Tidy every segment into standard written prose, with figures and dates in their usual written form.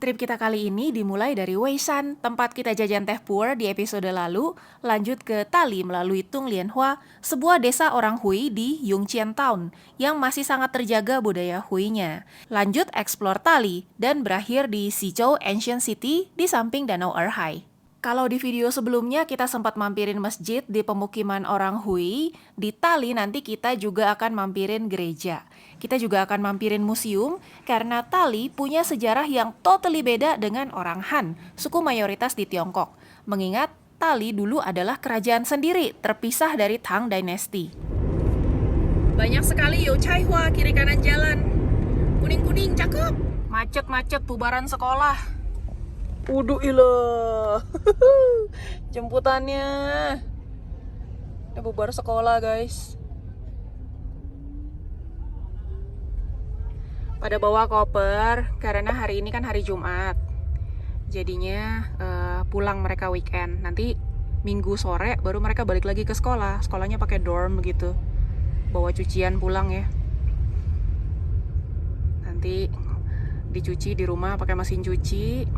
Trip kita kali ini dimulai dari Weishan, tempat kita jajan teh puer di episode lalu, lanjut ke Tali melalui Tung Lien Hua, sebuah desa orang Hui di Yongqian Town, yang masih sangat terjaga budaya Hui-nya. Lanjut eksplor Tali, dan berakhir di Xizhou Ancient City di samping Danau Erhai. Kalau di video sebelumnya kita sempat mampirin masjid di pemukiman orang Hui, di Tali nanti kita juga akan mampirin gereja. Kita juga akan mampirin museum, karena Tali punya sejarah yang totally beda dengan orang Han, suku mayoritas di Tiongkok. Mengingat Tali dulu adalah kerajaan sendiri, terpisah dari Tang Dynasty. Banyak sekali Youcai Hua kiri kanan jalan. Kuning-kuning, cakep. Macet-macet bubaran sekolah. Uduh ilah. Jemputannya. Udah bubar sekolah, guys. Pada bawa koper karena hari ini kan hari Jumat. Jadinya pulang mereka weekend. Nanti Minggu sore baru mereka balik lagi ke sekolah. Sekolahnya pakai dorm gitu. Bawa cucian pulang ya. Nanti dicuci di rumah pakai mesin cuci.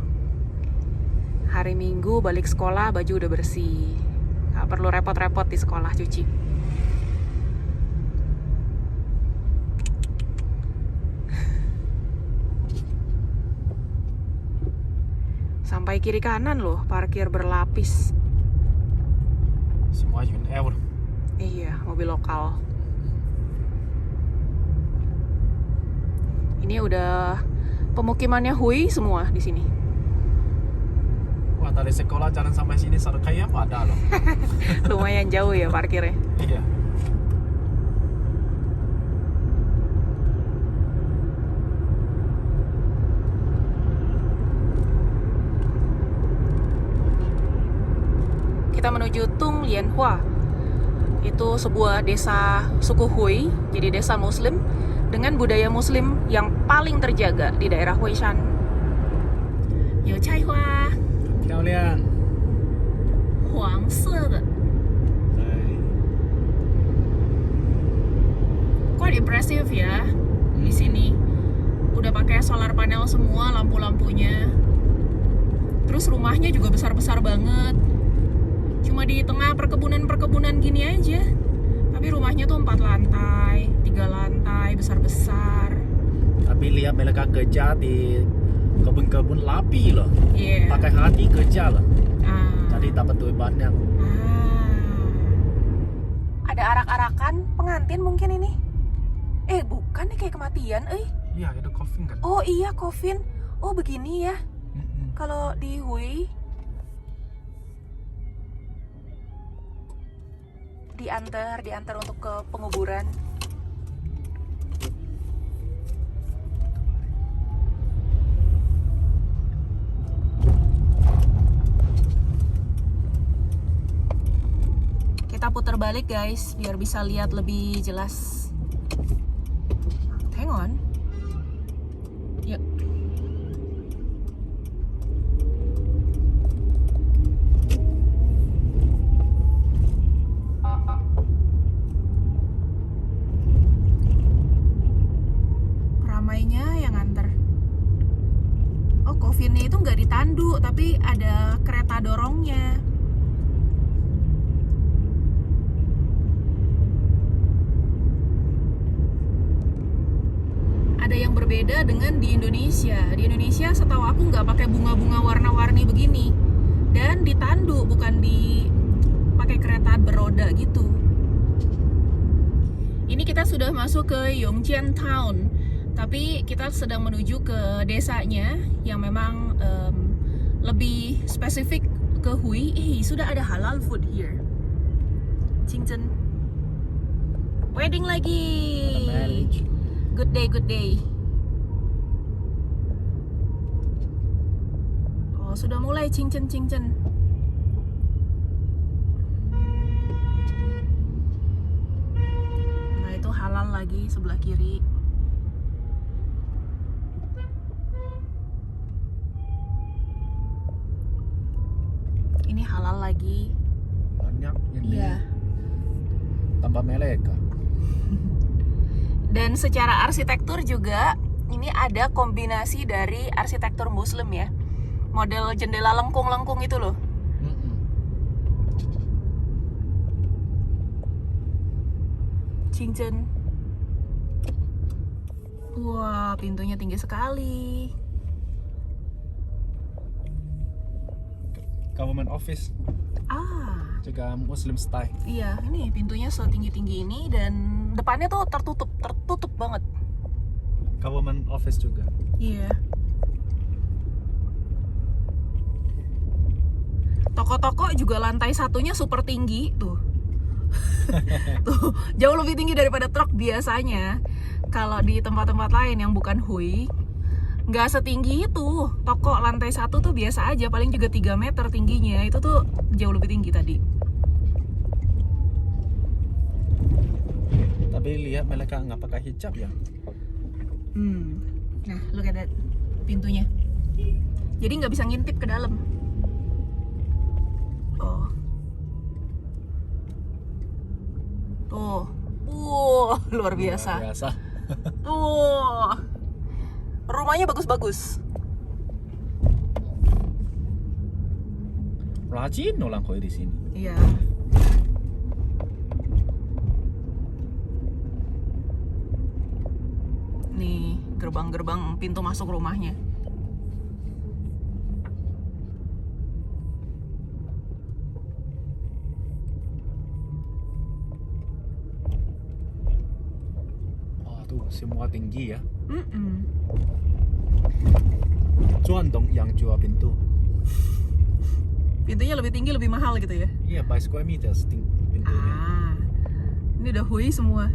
Hari Minggu balik sekolah baju udah bersih. Gak perlu repot-repot di sekolah cuci. Sampai kiri kanan loh, parkir berlapis. Semua Yun Iya, mobil lokal. Ini udah pemukimannya Hui semua di sini. Wah, dari sekolah jalan sampai sini kayaknya ada loh. Lumayan jauh ya parkirnya. Iya. Kita menuju Tung Lien Hua. Itu sebuah desa suku Hui, jadi desa muslim dengan budaya muslim yang paling terjaga di daerah Weishan. Youcai Hua. 漂亮。 黄色的 quite impressive ya di sini. Udah pakai solar panel semua lampu-lampunya. Terus rumahnya juga besar-besar banget. Cuma di tengah perkebunan-perkebunan gini aja. Tapi rumahnya tuh 4 lantai, 3 lantai, besar-besar. Tapi lihat mereka kerja di kebun-kebun lapi loh. Iya. Pakai hati kerja loh. Ah. Jadi dapat duit banyak. Ada arak-arakan pengantin mungkin ini. Bukan nih, kayak kematian, Iya, itu coffin kan. Oh iya, coffin. Oh begini ya. Kalau di Hui diantar untuk ke penguburan. Kita putar balik guys, biar bisa lihat lebih jelas. Hang on. Yuk. Ramainya yang nganter. Oh, coffin-nya itu nggak ditandu, tapi ada kereta dorongnya. Ada yang berbeda dengan di Indonesia. Di Indonesia setahu aku nggak pakai bunga-bunga warna-warni begini. Dan ditandu, bukan pakai kereta beroda gitu. Ini kita sudah masuk ke Yongqian Town. Tapi kita sedang menuju ke desanya yang memang lebih spesifik ke Hui. Sudah ada halal food here. Qingzhen. Wedding lagi. Marriage. Good day, good day. Oh, sudah mulai cincin. Nah, itu halal lagi sebelah kiri. Ini halal lagi. Banyak ini. Iya. Tambah mereka. Dan secara arsitektur juga Ini ada kombinasi dari arsitektur Muslim ya. Model jendela lengkung-lengkung itu loh. Cincin. Wah, pintunya tinggi sekali. Government office Ah, juga Muslim style. iya, ini pintunya setinggi-tinggi ini dan depannya tuh tertutup banget. Government office juga. Iya. Toko-toko juga lantai satunya super tinggi tuh. Tuh, jauh lebih tinggi daripada truk biasanya. Kalau di tempat-tempat lain yang bukan Hui, nggak setinggi itu. Toko lantai satu tuh biasa aja, paling juga 3 meter tingginya. Itu tuh jauh lebih tinggi tadi. Tapi lihat mereka nggak pakai hijab ya. Nah, look at that. Pintunya. Jadi nggak bisa ngintip ke dalam. Oh. Tuh. Luar biasa. Luar biasa. Tuh. Rumahnya bagus-bagus. Rajin orang koi di sini. Iya. Nih, gerbang-gerbang pintu masuk rumahnya. Oh, tuh semua tinggi ya. Mm-mm. Cuan dong yang jual pintu. Pintunya lebih tinggi, lebih mahal gitu ya. Iya, by square meters pintunya. Ah, ini udah Hui semua.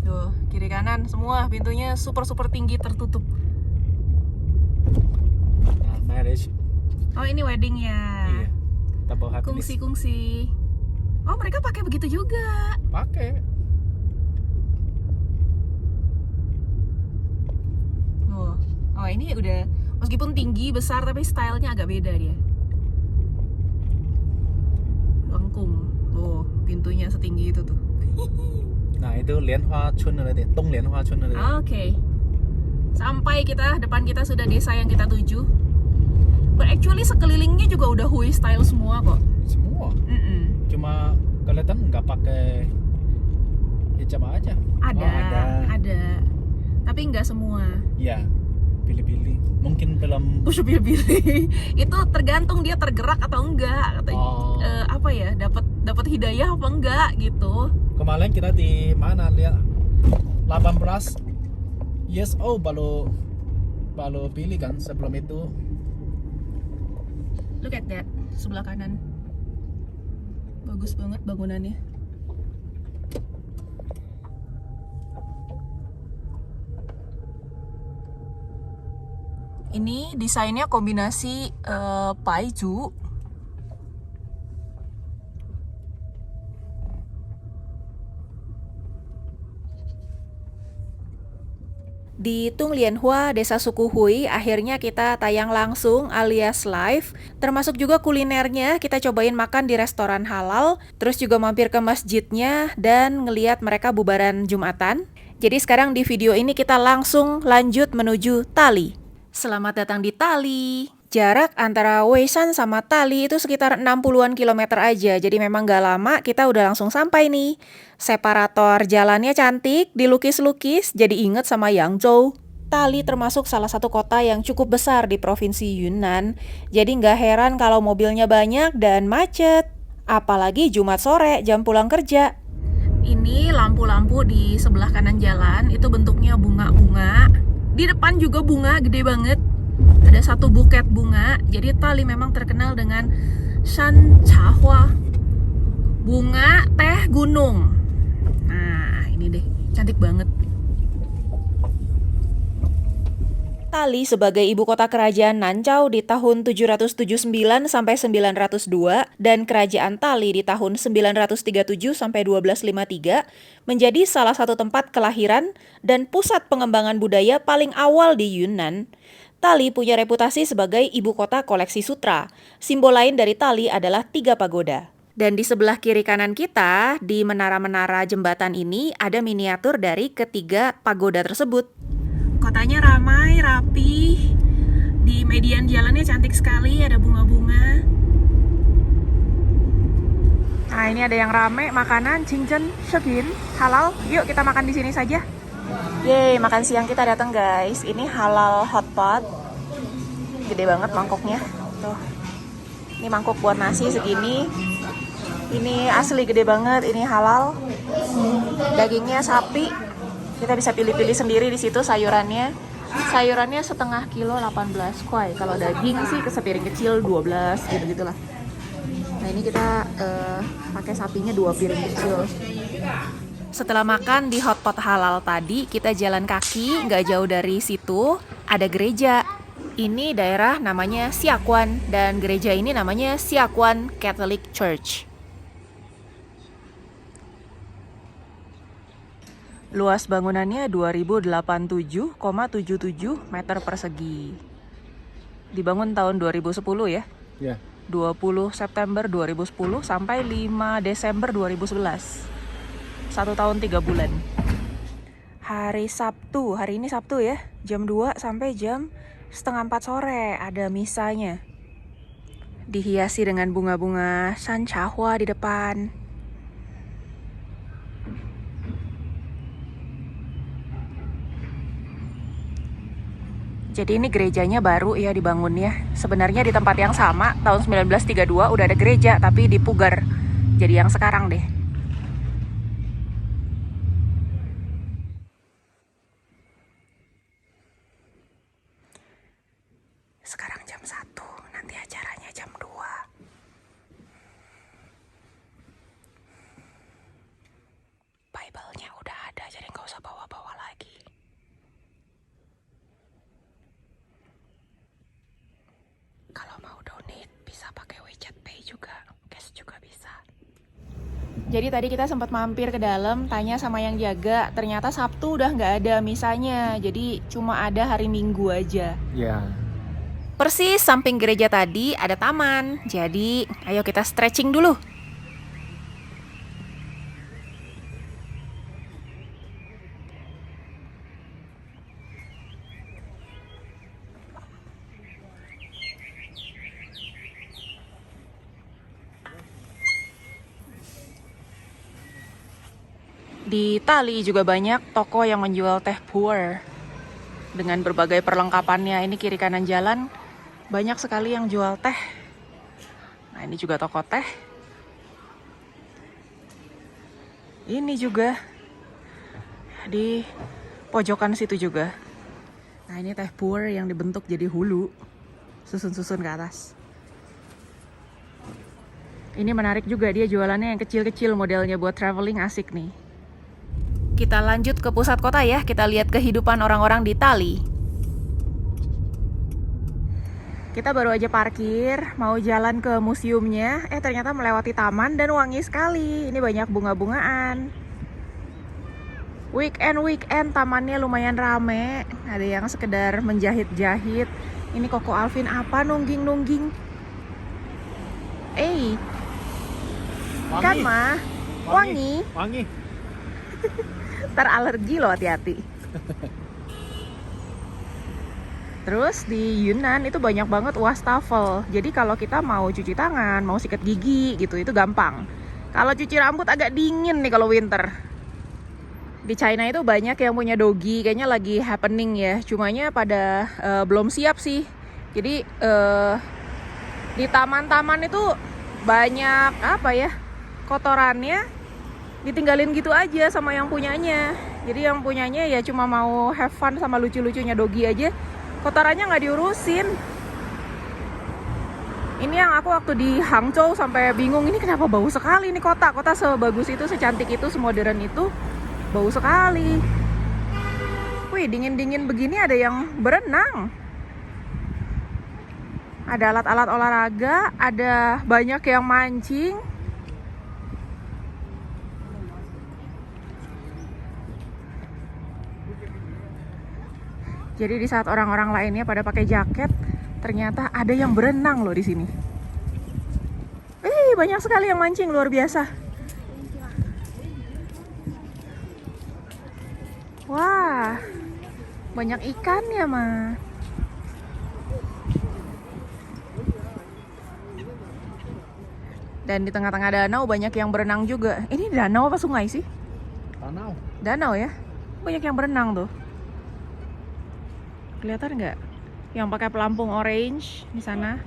Tuh, kiri kanan semua pintunya super tinggi tertutup. Nah, marriage. Oh, ini weddingnya. Iya. Double hat list. Kungsi. Oh, mereka pakai begitu juga. Pakai. Oh, ini udah meskipun tinggi besar tapi stylenya agak beda dia. Lengkung. Oh, pintunya setinggi itu tuh. Nah, itu Lianhua Chun ada deh. Dong Lianhua Chun ada. Oke. Sampai depan kita sudah desa yang kita tuju. But actually sekelilingnya juga udah Hui style semua kok. Semua. Mm-mm. Cuma kelihatan nggak pakai hijab aja. Ada, Oh, ada. Tapi nggak semua. Ya, pilih-pilih. Mungkin belum. Push pilih-pilih. Itu tergantung dia tergerak atau enggak. Oh. Apa ya? Dapat hidayah apa enggak gitu. Kemarin kita di mana lihat 18 years old baru pilih kan, sebelum itu. Look at that, sebelah kanan. Bagus banget bangunannya. Ini desainnya kombinasi paiju. Di Tung Lianhua, desa suku Hui, akhirnya kita tayang langsung alias live. Termasuk juga kulinernya, kita cobain makan di restoran halal. Terus juga mampir ke masjidnya dan ngeliat mereka bubaran Jumatan. Jadi sekarang di video ini kita langsung lanjut menuju Tali. Selamat datang di Tali. Jarak antara Weisan sama Tali itu sekitar 60-an kilometer aja, jadi memang gak lama kita udah langsung sampai nih. Separator jalannya cantik, dilukis-lukis, jadi inget sama Yangzhou. Tali termasuk salah satu kota yang cukup besar di provinsi Yunnan, jadi gak heran kalau mobilnya banyak dan macet. Apalagi Jumat sore, jam pulang kerja. Ini lampu-lampu di sebelah kanan jalan, itu bentuknya bunga-bunga. Di depan juga bunga, gede banget. Ada satu buket bunga, jadi Tali memang terkenal dengan Shan Chahua, bunga teh gunung. Nah, ini deh, cantik banget. Tali sebagai ibu kota kerajaan Nanzhao di tahun 779 sampai 902 dan kerajaan Tali di tahun 937 sampai 1253 menjadi salah satu tempat kelahiran dan pusat pengembangan budaya paling awal di Yunnan. Tali punya reputasi sebagai ibu kota koleksi sutra. Simbol lain dari Tali adalah 3 pagoda. Dan di sebelah kiri kanan kita, di menara-menara jembatan ini, ada miniatur dari ketiga pagoda tersebut. Kotanya ramai, rapi. Di median jalannya cantik sekali, ada bunga-bunga. Nah, ini ada yang rame, makanan, cincin, segin, halal. Yuk kita makan di sini saja. Yeay, makan siang kita datang guys. Ini halal hotpot. Gede banget mangkoknya. Tuh. Ini mangkok buat nasi segini. Ini asli gede banget, ini halal. Dagingnya sapi. Kita bisa pilih-pilih sendiri di situ sayurannya. Sayurannya setengah kilo 18 kuai. Kalau daging sih sepiring kecil 12 gitu-gitulah. Nah, ini kita pakai sapinya 2 piring kecil. Setelah makan di hotpot halal tadi, kita jalan kaki, nggak jauh dari situ ada gereja. Ini daerah namanya Siakuan dan gereja ini namanya Siakuan Catholic Church. Luas bangunannya 2087,77 meter persegi. Dibangun tahun 2010 ya. Ya. 20 September 2010 sampai 5 Desember 2011. 1 tahun 3 bulan. Hari Sabtu, hari ini Sabtu ya, jam 2 sampai jam setengah 4 sore ada misanya. Dihiasi dengan bunga-bunga sanchahua di depan. Jadi ini gerejanya baru ya dibangunnya. Sebenarnya di tempat yang sama tahun 1932 udah ada gereja tapi dipugar. Jadi yang sekarang deh. Sekarang jam 1, nanti acaranya jam 2. Bible-nya udah ada, jadi nggak usah bawa-bawa lagi. Kalau mau donate bisa pakai WeChat Pay juga, cash juga bisa. Jadi tadi kita sempat mampir ke dalam, tanya sama yang jaga, ternyata Sabtu udah nggak ada misanya, jadi cuma ada hari Minggu aja. Ya. Persis samping gereja tadi ada taman, jadi ayo kita stretching dulu. Di Tali juga banyak toko yang menjual teh puer dengan berbagai perlengkapannya. Ini kiri kanan jalan banyak sekali yang jual teh. Nah, ini juga toko teh. Ini juga di pojokan situ juga. Nah, ini teh puer yang dibentuk jadi hulu, susun-susun ke atas. Ini menarik juga, dia jualannya yang kecil-kecil modelnya buat traveling, asik nih. Kita lanjut ke pusat kota ya, kita lihat kehidupan orang-orang di Tali. Kita baru aja parkir, mau jalan ke museumnya, ternyata melewati taman dan wangi sekali. Ini banyak bunga-bungaan. Weekend tamannya lumayan rame, ada yang sekedar menjahit-jahit. Ini Koko Alvin apa nungging-nungging? Kan mah wangi. Ntar alergi loh, hati-hati. Terus di Yunnan itu banyak banget wastafel. Jadi kalau kita mau cuci tangan, mau sikat gigi gitu, itu gampang. Kalau cuci rambut agak dingin nih kalau winter. Di China itu banyak yang punya dogi, kayaknya lagi happening ya. Cumanya pada belum siap sih. Jadi di taman-taman itu banyak kotorannya ditinggalin gitu aja sama yang punyanya. Jadi yang punyanya ya cuma mau have fun sama lucu-lucunya dogi aja, kotorannya nggak diurusin. Ini yang aku waktu di Hangzhou sampai bingung, ini kenapa bau sekali nih kota sebagus itu, secantik itu, semodern itu, bau sekali. Wih, dingin-dingin begini ada yang berenang, ada alat-alat olahraga, ada banyak yang mancing. Jadi di saat orang-orang lainnya pada pakai jaket, ternyata ada yang berenang loh di sini. banyak sekali yang mancing, luar biasa. Wah, banyak ikannya mah. Dan di tengah-tengah danau banyak yang berenang juga. Ini danau apa sungai sih? Danau. Danau ya. Banyak yang berenang tuh. Kelihatan nggak? Yang pakai pelampung orange di sana.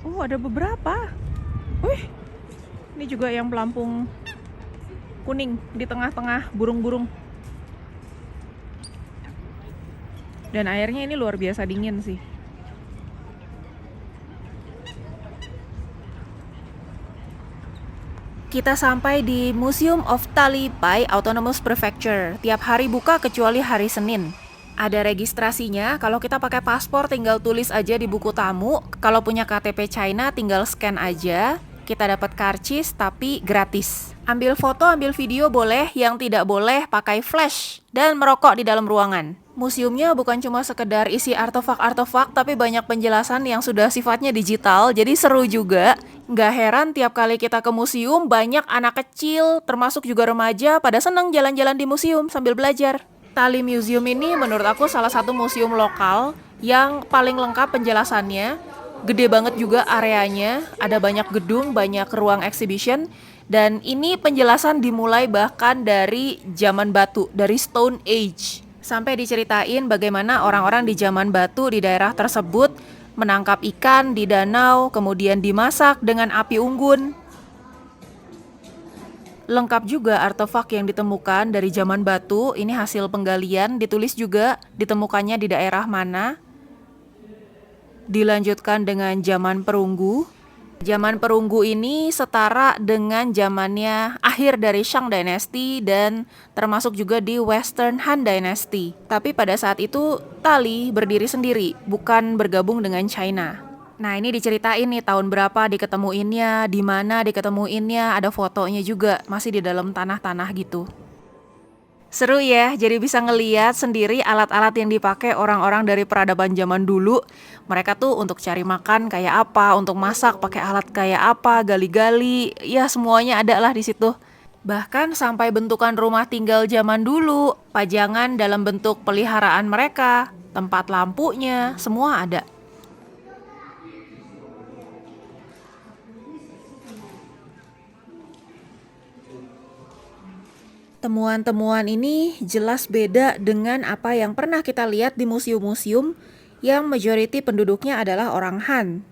Oh, ada beberapa. Wih, ini juga yang pelampung kuning di tengah-tengah burung-burung. Dan airnya ini luar biasa dingin sih. Kita sampai di Museum of Taipei Autonomous Prefecture. Tiap hari buka kecuali hari Senin. Ada registrasinya, kalau kita pakai paspor tinggal tulis aja di buku tamu. Kalau punya KTP China tinggal scan aja. Kita dapat karcis tapi gratis. Ambil foto, ambil video boleh, yang tidak boleh pakai flash dan merokok di dalam ruangan. Museumnya bukan cuma sekedar isi artefak-artefak, tapi banyak penjelasan yang sudah sifatnya digital, jadi seru juga. Nggak heran tiap kali kita ke museum, banyak anak kecil, termasuk juga remaja, pada seneng jalan-jalan di museum sambil belajar. Tali Museum ini menurut aku salah satu museum lokal yang paling lengkap penjelasannya. Gede banget juga areanya, ada banyak gedung, banyak ruang exhibition, dan ini penjelasan dimulai bahkan dari zaman batu, dari Stone Age. Sampai diceritain bagaimana orang-orang di zaman batu di daerah tersebut menangkap ikan di danau, kemudian dimasak dengan api unggun. Lengkap juga artefak yang ditemukan dari zaman batu, ini hasil penggalian, ditulis juga ditemukannya di daerah mana. Dilanjutkan dengan zaman perunggu. Zaman perunggu ini setara dengan zamannya akhir dari Shang Dynasty dan termasuk juga di Western Han Dynasty. Tapi pada saat itu tali berdiri sendiri, bukan bergabung dengan China. Nah, ini diceritain nih tahun berapa diketemuinnya, di mana diketemuinnya, ada fotonya juga, masih di dalam tanah-tanah gitu. Seru ya, jadi bisa ngeliat sendiri alat-alat yang dipakai orang-orang dari peradaban zaman dulu. Mereka tuh untuk cari makan kayak apa, untuk masak pakai alat kayak apa, gali-gali, ya semuanya ada lah di situ. Bahkan sampai bentukan rumah tinggal zaman dulu, pajangan dalam bentuk peliharaan mereka, tempat lampunya, semua ada. Temuan-temuan ini jelas beda dengan apa yang pernah kita lihat di museum-museum yang majority penduduknya adalah orang Han.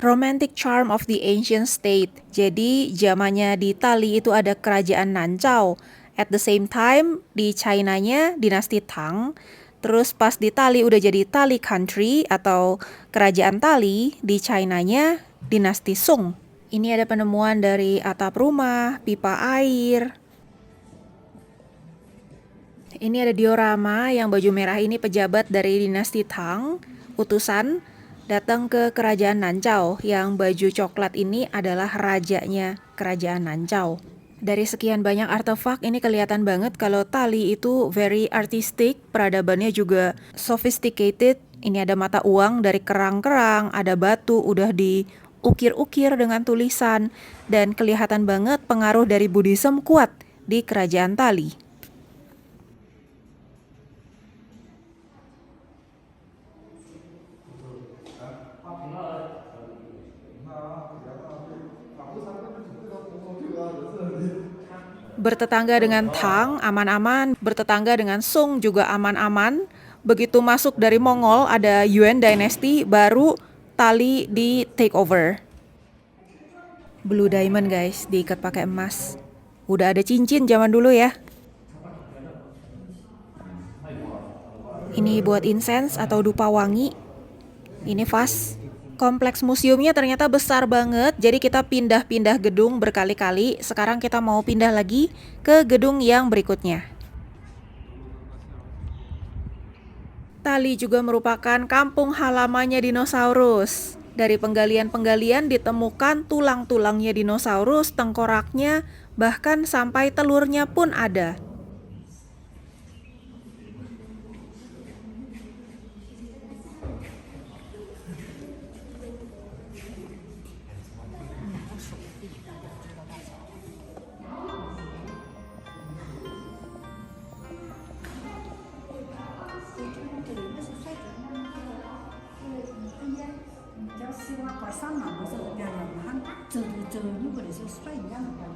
Romantic charm of the ancient state. Jadi zamannya di Tali itu ada kerajaan Nancao. At the same time di China-nya dinasti Tang. Terus pas di Tali udah jadi Tali Country atau kerajaan Tali, di China-nya dinasti Song. Ini ada penemuan dari atap rumah, pipa air. Ini ada diorama yang baju merah ini pejabat dari dinasti Tang, utusan datang ke kerajaan Nancao. Yang baju coklat ini adalah rajanya kerajaan Nancao. Dari sekian banyak artefak ini kelihatan banget kalau Tali itu very artistic, peradabannya juga sophisticated. Ini ada mata uang dari kerang-kerang, ada batu udah diukir-ukir dengan tulisan, dan kelihatan banget pengaruh dari Buddhism kuat di kerajaan Tali. Bertetangga dengan Tang aman-aman, bertetangga dengan Song juga aman-aman. Begitu masuk dari Mongol ada Yuan Dynasty, baru Tali di take over. Blue diamond guys, diikat pakai emas. Udah ada cincin zaman dulu ya. Ini buat incense atau dupa wangi. Ini vas. Kompleks museumnya ternyata besar banget, jadi kita pindah-pindah gedung berkali-kali. Sekarang kita mau pindah lagi ke gedung yang berikutnya. Tali juga merupakan kampung halamannya dinosaurus. Dari penggalian-penggalian ditemukan tulang-tulangnya dinosaurus, tengkoraknya, bahkan sampai telurnya pun ada. 这如果你是算一样的。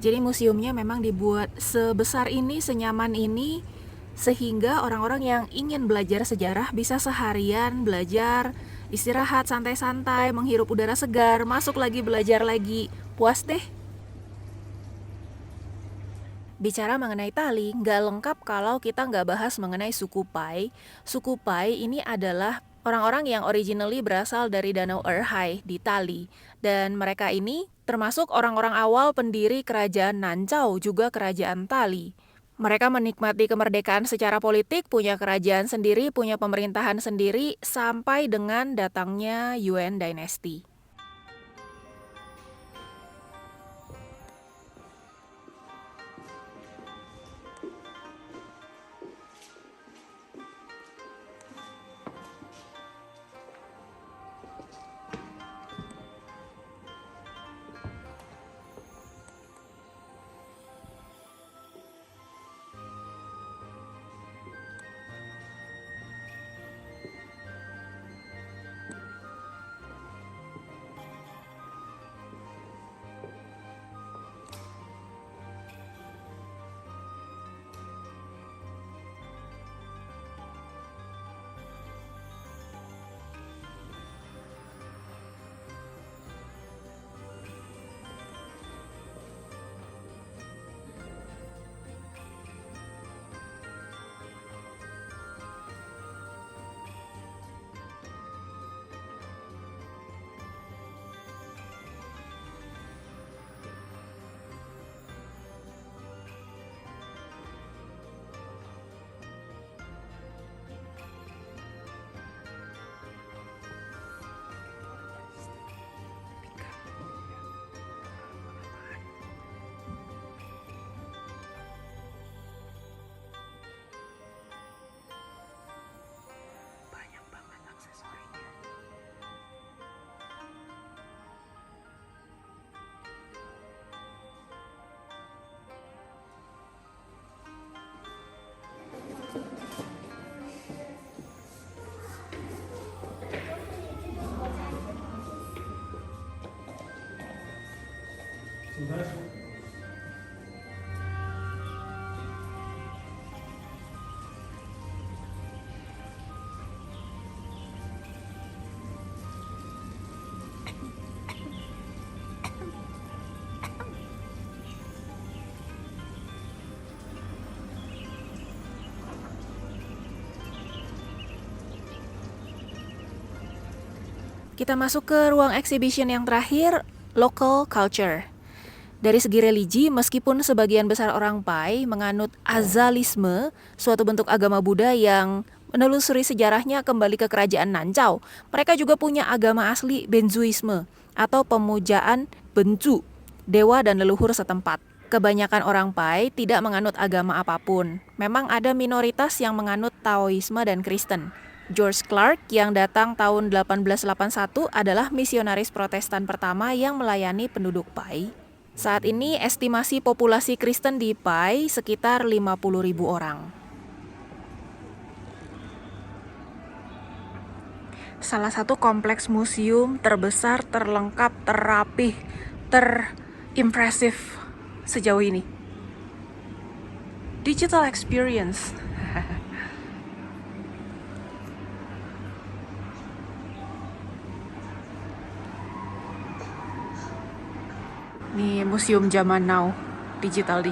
Jadi museumnya memang dibuat sebesar ini, senyaman ini, sehingga orang-orang yang ingin belajar sejarah bisa seharian belajar, istirahat santai-santai, menghirup udara segar, masuk lagi belajar lagi. Puas deh. Bicara mengenai Tali, nggak lengkap kalau kita nggak bahas mengenai suku Pai. Suku Pai ini adalah orang-orang yang originally berasal dari Danau Erhai di Tali. Dan mereka ini termasuk orang-orang awal pendiri kerajaan Nancau, juga kerajaan Tali. Mereka menikmati kemerdekaan secara politik, punya kerajaan sendiri, punya pemerintahan sendiri, sampai dengan datangnya Yuan Dynasty. Kita masuk ke ruang exhibition yang terakhir, local culture. Dari segi religi, meskipun sebagian besar orang Pai menganut Azalisme, suatu bentuk agama Buddha yang menelusuri sejarahnya kembali ke kerajaan Nancau, mereka juga punya agama asli Benzuisme atau pemujaan Benzu, dewa dan leluhur setempat. Kebanyakan orang Pai tidak menganut agama apapun. Memang ada minoritas yang menganut Taoisme dan Kristen. George Clark yang datang tahun 1881 adalah misionaris Protestan pertama yang melayani penduduk Pai. Saat ini estimasi populasi Kristen di Pai sekitar 50.000 orang. Salah satu kompleks museum terbesar, terlengkap, terrapih, terimpresif sejauh ini. Digital experience. Nih museum zaman now, digital.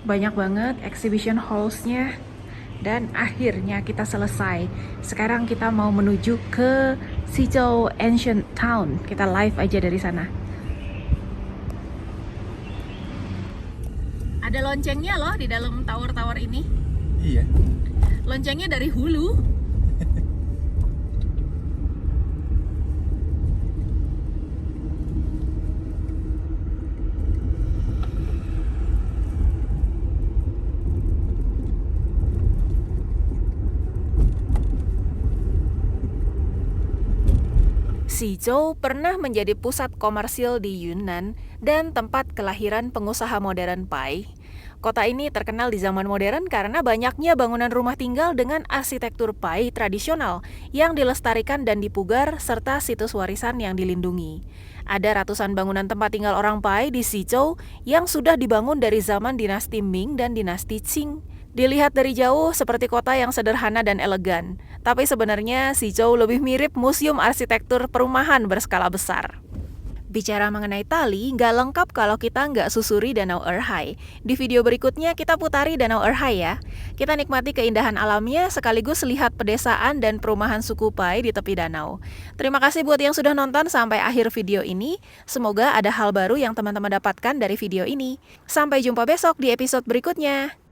Banyak banget exhibition halls-nya. Dan akhirnya kita selesai. Sekarang kita mau menuju ke Xizhou Ancient Town. Kita live aja dari sana. Ada loncengnya loh di dalam tower-tower ini. Iya. Loncengnya dari hulu. Xizhou pernah menjadi pusat komersil di Yunnan dan tempat kelahiran pengusaha modern Pai. Kota ini terkenal di zaman modern karena banyaknya bangunan rumah tinggal dengan arsitektur Pai tradisional yang dilestarikan dan dipugar serta situs warisan yang dilindungi. Ada ratusan bangunan tempat tinggal orang Pai di Xizhou yang sudah dibangun dari zaman dinasti Ming dan dinasti Qing. Dilihat dari jauh seperti kota yang sederhana dan elegan, tapi sebenarnya Xizhou lebih mirip museum arsitektur perumahan berskala besar. Bicara mengenai Tali, nggak lengkap kalau kita nggak susuri Danau Erhai. Di video berikutnya kita putari Danau Erhai ya. Kita nikmati keindahan alamnya sekaligus lihat pedesaan dan perumahan suku Pai di tepi danau. Terima kasih buat yang sudah nonton sampai akhir video ini. Semoga ada hal baru yang teman-teman dapatkan dari video ini. Sampai jumpa besok di episode berikutnya.